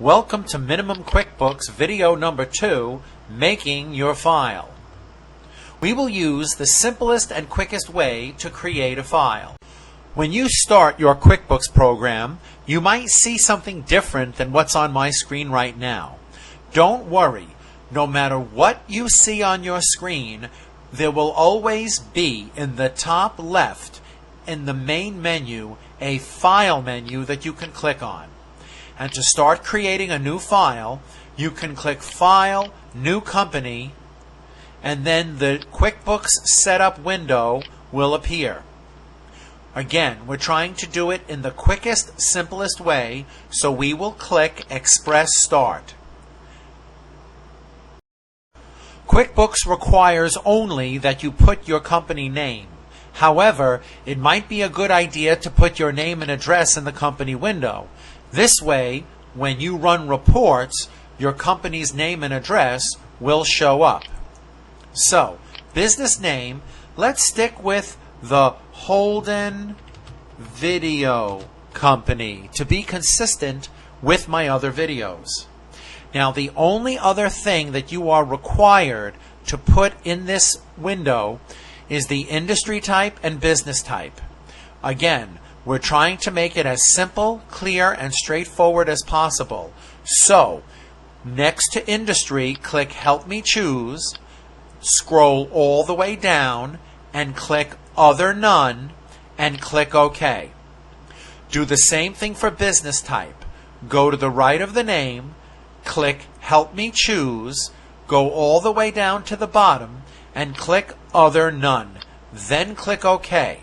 Welcome to Minimum QuickBooks video number 2, Making Your File. We will use the simplest and quickest way to create a file. When you start your QuickBooks program, you might see something different than what's on my screen right now. Don't worry, no matter what you see on your screen, there will always be in the top left in the main menu a file menu that you can click on. And to start creating a new file, you can click File, New Company, and then the QuickBooks Setup window will appear. Again, we're trying to do it in the quickest, simplest way, so we will click Express Start. QuickBooks requires only that you put your company name. However, it might be a good idea to put your name and address in the company window. This way, when you run reports, your company's name and address will show up. So, business name, let's stick with the Holden Video Company to be consistent with my other videos. Now, the only other thing that you are required to put in this window is the industry type and business type. Again, we're trying to make it as simple, clear, and straightforward as possible. So, next to industry, click Help Me Choose, scroll all the way down, and click Other None, and click OK. Do the same thing for business type. Go to the right of the name, click Help Me Choose, go all the way down to the bottom, and click Other None. Then click OK.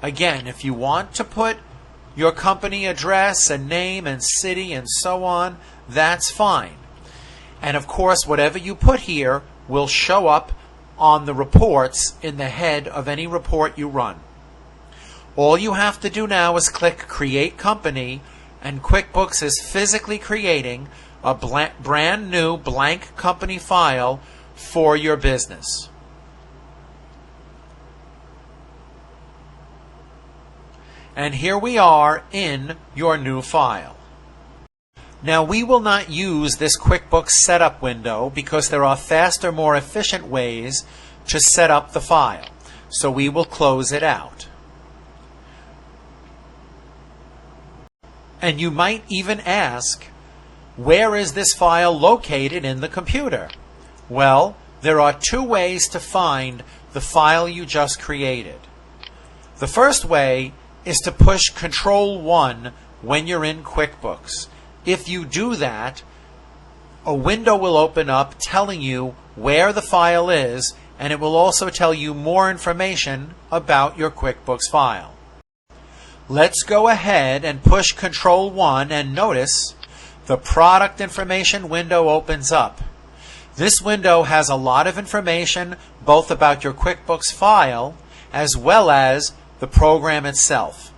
Again, if you want to put your company address and name and city and so on, that's fine. And of course, whatever you put here will show up on the reports in the head of any report you run. All you have to do now is click Create Company, and QuickBooks is physically creating a brand new blank company file for your business. And here we are in your new file. Now, we will not use this QuickBooks setup window because there are faster, more efficient ways to set up the file. So we will close it out. And you might even ask, where is this file located in the computer? Well, there are two ways to find the file you just created. The first way is to push Control-1 when you're in QuickBooks. If you do that, a window will open up telling you where the file is, and it will also tell you more information about your QuickBooks file. Let's go ahead and push Control-1, and notice the Product Information window opens up. This window has a lot of information both about your QuickBooks file as well as the program itself.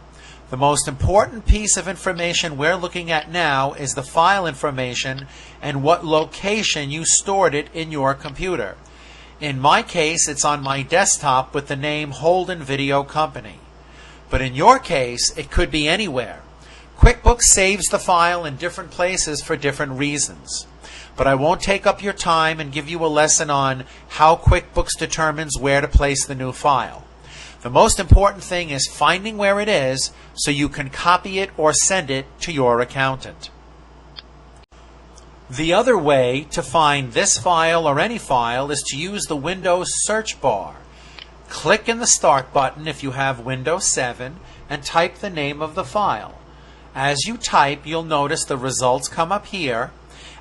The most important piece of information we're looking at now is the file information and what location you stored it in your computer. In my case, it's on my desktop with the name Holden Video Company. But in your case, it could be anywhere. QuickBooks saves the file in different places for different reasons. But I won't take up your time and give you a lesson on how QuickBooks determines where to place the new file. The most important thing is finding where it is so you can copy it or send it to your accountant. The other way to find this file or any file is to use the Windows search bar. Click in the Start button if you have Windows 7 and type the name of the file. As you type, you'll notice the results come up here.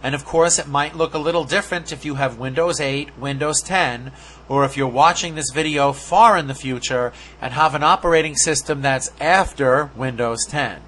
And of course, it might look a little different if you have Windows 8, Windows 10, or if you're watching this video far in the future and have an operating system that's after Windows 10.